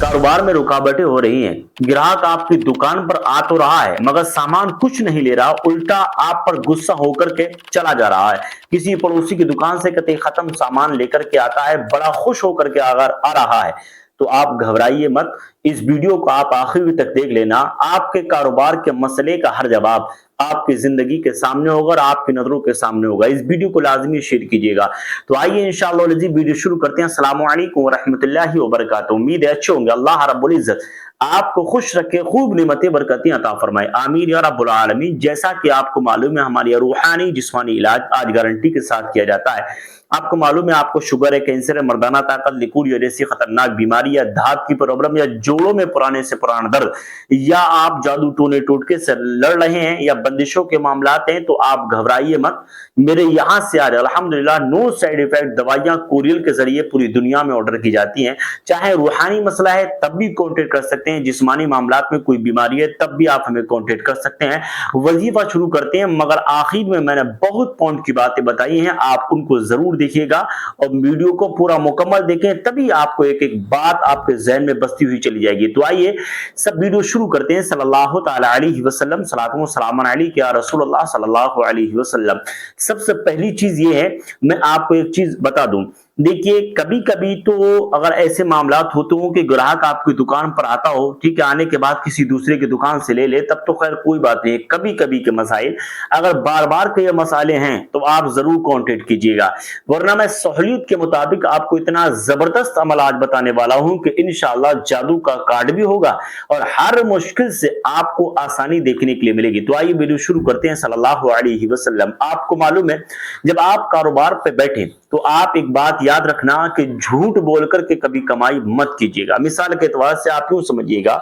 कारोबार में रुकावटें हो रही हैं, ग्राहक आपकी दुकान पर आ तो रहा है मगर सामान कुछ नहीं ले रहा, उल्टा आप पर गुस्सा होकर के चला जा रहा है। किसी पड़ोसी की दुकान से कतई खत्म सामान लेकर के आता है, बड़ा खुश होकर के अगर आ रहा है, तो आप घबराइए मत। इस वीडियो को आप आखिर तक देख लेना। आपके कारोबार के मसले का हर जवाब आपकी जिंदगी के सामने होगा और आपकी नजरों के सामने होगा। इस वीडियो को लाजमी शेयर कीजिएगा। तो आइए इंशाअल्लाह वीडियो शुरू करते हैं। अस्सलामु अलैकुम व रहमतुल्लाहि व बरकातुहू। उम्मीद है अच्छे होंगे। अल्लाह रब्बुल इज्जत आपको खुश रखे, खूब नेमतें बरकतें अता फरमाए, आमीन या रब्बुल आलमीन। जैसा कि आपको मालूम है, हमारी रूहानी जिस्मानी इलाज आज गारंटी के साथ किया जाता है। आपको मालूम है, आपको शुगर है, कैंसर है, मर्दाना ताकत, लिकुर जैसी खतरनाक बीमारी या धात की प्रॉब्लम या जोड़ों में पुराने से पुराना दर्द, या आप जादू टोने टोटके से लड़ रहे हैं या बंदिशों के मामलात हैं, तो आप घबराइए मत। मेरे यहाँ से आज अल्हम्दुलिल्लाह नो साइड इफेक्ट दवाइयां कुरियर के जरिए पूरी दुनिया में ऑर्डर की जाती हैं। चाहे रूहानी मसला है तब भी कॉन्टेक्ट कर सकते हैं, जिस्मानी मामलात में कोई बीमारी है तब भी आप हमें कॉन्टेक्ट कर सकते हैं। वजीफा शुरू करते हैं, मगर आखिर में मैंने बहुत पॉइंट की बातें बताई हैं, आप उनको जरूर देखिएगा और वीडियो को पूरा मुकम्मल देखें, तभी आपको एक एक बात आपके ज़हन में बसती हुई चली जाएगी। तो आइए सब वीडियो शुरू करते हैं। सल्लल्लाहु तआला अलैहि वसल्लम, सलातो व सलाम अलैका या रसूलल्लाह सल्लल्लाहु अलैहि वसल्लम। सबसे पहली चीज ये है, मैं आपको एक चीज बता दूं। देखिए, कभी कभी तो अगर ऐसे मामलात होते हो कि ग्राहक आपकी दुकान पर आता हो, ठीक है, आने के बाद किसी दूसरे की दुकान से ले ले, तब तो खैर कोई बात नहीं। कभी कभी के मसाइल, अगर बार बार के ये मसाले हैं तो आप जरूर कांटेक्ट कीजिएगा, वरना मैं सहूलियत के मुताबिक आपको इतना जबरदस्त अमल आज बताने वाला हूं कि इंशाअल्लाह जादू का कार्ड भी होगा और हर मुश्किल से आपको आसानी देखने के लिए मिलेगी। तो आइए वीडियो शुरू करते हैं। सल्लल्लाहु अलैहि वसल्लम। आपको मालूम है, जब आप कारोबार पे बैठे तो आप एक बात याद रखना कि झूठ बोल करके कभी कमाई मत कीजिएगा। मिसाल के एतबार से आप यूं समझिएगा,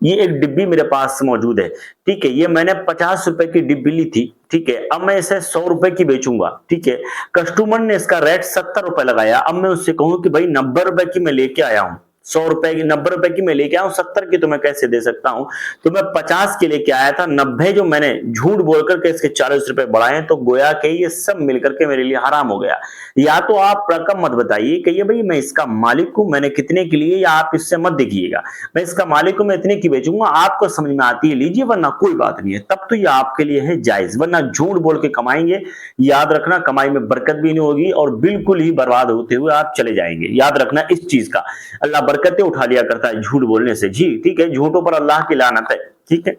ये एक डिब्बी मेरे पास मौजूद है, ठीक है, ये मैंने 50 रुपए की डिब्बी ली थी, ठीक है, अब मैं इसे 100 रुपए की बेचूंगा, ठीक है। कस्टमर ने इसका रेट 70 रुपए लगाया। अब मैं उससे कहूं कि भाई 90 रुपए की मैं लेके आया हूं, 100 रुपए की 90 रुपए की मैं लेके आया हूं, 70 की तो मैं कैसे दे सकता हूं, तो मैं 50 की लेके आया था, 90 जो मैंने झूठ बोल करके इसके 40 रुपए बढ़ाए, तो गोया कि ये सब मिलकर के मेरे लिए हराम हो गया। या तो आप रकम मत बताइए, कहिए भाई मैं इसका मालिक हूं, मैंने कितने के लिए, या आप इससे मत देखिएगा, मैं इसका मालिक हूं, मैं इतने की बेचूंगा, आपको समझ में आती है लीजिए, वरना कोई बात नहीं है, तब तो ये आपके लिए है जायज। वरना झूठ बोल के कमाएंगे, याद रखना कमाई में बरकत भी नहीं होगी और बिल्कुल ही बर्बाद होते हुए आप चले जाएंगे। याद रखना इस चीज का, अल्लाह बरकतें उठा लिया करता है झूठ बोलने से, जी ठीक है, झूठों पर अल्लाह की लानत है, ठीक है।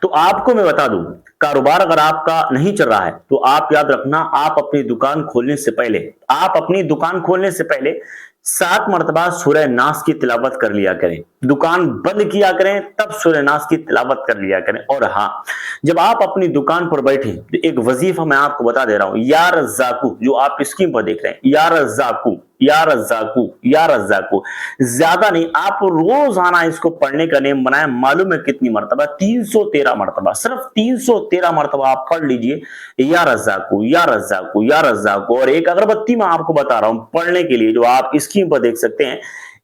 तो आपको मैं बता दूं, कारोबार अगर आपका नहीं चल रहा है तो आप याद रखना, आप अपनी दुकान खोलने से पहले, आप अपनी दुकान खोलने से पहले 7 मरतबा सूरह नास की तिलावत कर लिया करें। दुकान बंद किया करें तब सूरह नास की तिलावत कर लिया करें। और हाँ, जब आप अपनी दुकान पर बैठे तो एक वजीफा मैं आपको बता दे रहा हूं, या रज़्ज़ाकू, जो आप स्क्रीन पर देख रहे हैं, या रज़्ज़ाकू, या रज़्ज़ाकू, या रज़्ज़ाकू, ज्यादा नहीं, आप रोजाना इसको पढ़ने का नियम बनाए। मालूम है कितनी मरतबा? 313 मरतबा, सिर्फ 313 मरतबा आप पढ़ लीजिए, या रज़्ज़ाकू, या रज़्ज़ाकू, या रज़्ज़ाकू। और एक अगरबत्ती मैं आपको बता रहा हूं पढ़ने के लिए, जो आप स्क्रीन पर देख सकते हैं,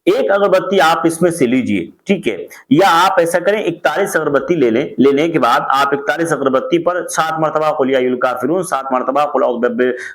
एक अगरबत्ती आप इसमें से लीजिए, ठीक है, या आप ऐसा करें 41 अगरबत्ती ले लें। लेने के बाद आप 41 अगरबत्ती पर 7 मरतबा कुल या अय्युल काफिरून, 7 मरतबा कुल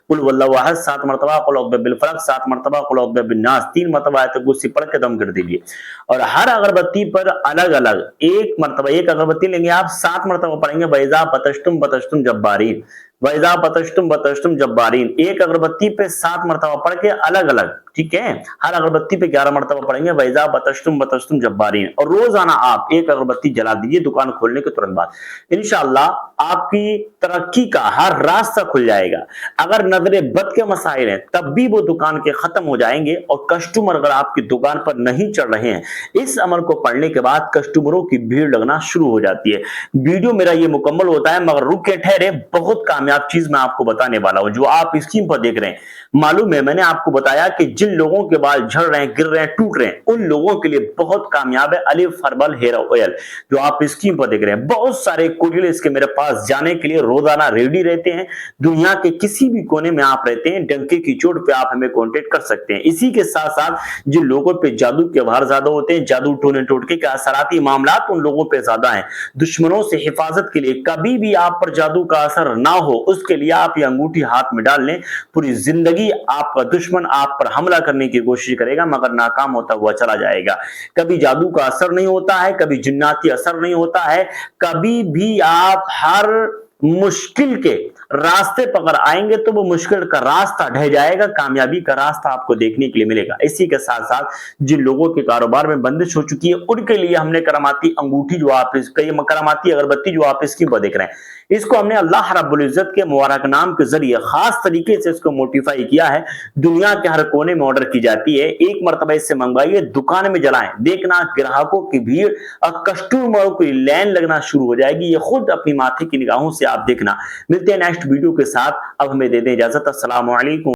कुल वल्लाहु अहद, 7 मरतबा कुल औज़ु बिल फलक, 7 मरतबा कुल औज़ु बिन नास, 3 मरतबा आयतुल कुर्सी पढ़ के दम कर दीजिए। और हर अगरबत्ती पर अलग अलग एक मरतबा, एक अगरबत्ती लेंगे आप, 7 मरतबा पढ़ेंगे वैज़ा बतश्तुम बतश्तुम जब्बारीन, वैज़ा बतश्तुम बतश्तुम जब्बारीन। एक अगरबत्ती पे 7 मरतबा पढ़ के अलग अलग, ठीक है, हर अगरबत्ती पे 11 मरतबा पढ़ेंगे वैज़ा बतश्तुम बतश्तुम जब्बारीन। और रोजाना आप एक अगरबत्ती जला दीजिए दुकान खोलने के तुरंत बाद। इंशाअल्लाह आपकी तरक्की का हर रास्ता खुल जाएगा। अगर नजरे बद के मसाइल हैं तब भी वो दुकान के खत्म हो जाएंगे। और कस्टमर अगर आपकी दुकान पर नहीं चढ़ रहे हैं, इस अमल को पढ़ने के बाद कस्टमरों की भीड़ लगना शुरू हो जाती है। वीडियो मेरा ये मुकम्मल होता है, मगर रुक के ठहरे, बहुत कामयाब चीज मैं आपको बताने वाला हूं, जो आप स्क्रीन पर देख रहे हैं। मालूम है, मैंने आपको बताया कि जिन लोगों के बाल झड़ रहे हैं, गिर रहे हैं, टूट रहे हैं, उन लोगों के लिए बहुत कामयाब है अलिफ हर्बल हेयर ऑयल, जो आप स्क्रीन पर देख रहे हैं। बहुत सारे कुरियर इसके मेरे पास जाने के लिए रोजाना रेडी रहते हैं। दुनिया के किसी भी कोने में आप रहते हैं, डंके की चोट पे आप हमें कांटेक्ट कर सकते हैं। इसी के साथ साथ जिन लोगों पे जादू के वार ज्यादा होते हैं, जादू टोने टोटके के असराती मामलात उन लोगों पे ज्यादा हैं, दुश्मनों से हिफाजत के लिए कभी भी आप पर जादू का असर ना हो, اس کے لیے آپ یہ انگوٹھی ہاتھ میں ڈال لیں، پوری زندگی آپ کا دشمن آپ پر حملہ کرنے کی کوشش کرے گا مگر ناکام ہوتا ہوا چلا جائے گا۔ کبھی جادو کا اثر نہیں ہوتا ہے، کبھی جناتی اثر نہیں ہوتا ہے، کبھی بھی آپ ہر مشکل کے راستے پر اگر آئیں گے تو وہ مشکل کا راستہ ڈھہ جائے گا، کامیابی کا راستہ آپ کو دیکھنے کے لیے ملے گا۔ اسی کے ساتھ ساتھ جن لوگوں کے کاروبار میں بندش ہو چکی ہے ان کے لیے ہم نے کراماتی انگوٹھی جو آپ کراماتی اگربتی جو آپ اسکیم پر دیکھ رہے ہیں، اس کو ہم نے اللہ رب العزت کے مبارک نام کے ذریعے خاص طریقے سے اس کو موڈیفائی کیا ہے، دنیا کے ہر کونے میں آرڈر کی جاتی ہے۔ ایک مرتبہ اس سے منگوائیے، دکان میں جلائیں، دیکھنا گراہکوں کی بھیڑ اور کسٹمروں کی لائن لگنا شروع ہو جائے گی، یہ خود اپنی ماتھے کی نگاہوں سے آپ دیکھنا۔ ملتے ہیں نیکسٹ ویڈیو کے ساتھ، اب ہمیں دے دیں اجازت۔ السلام علیکم۔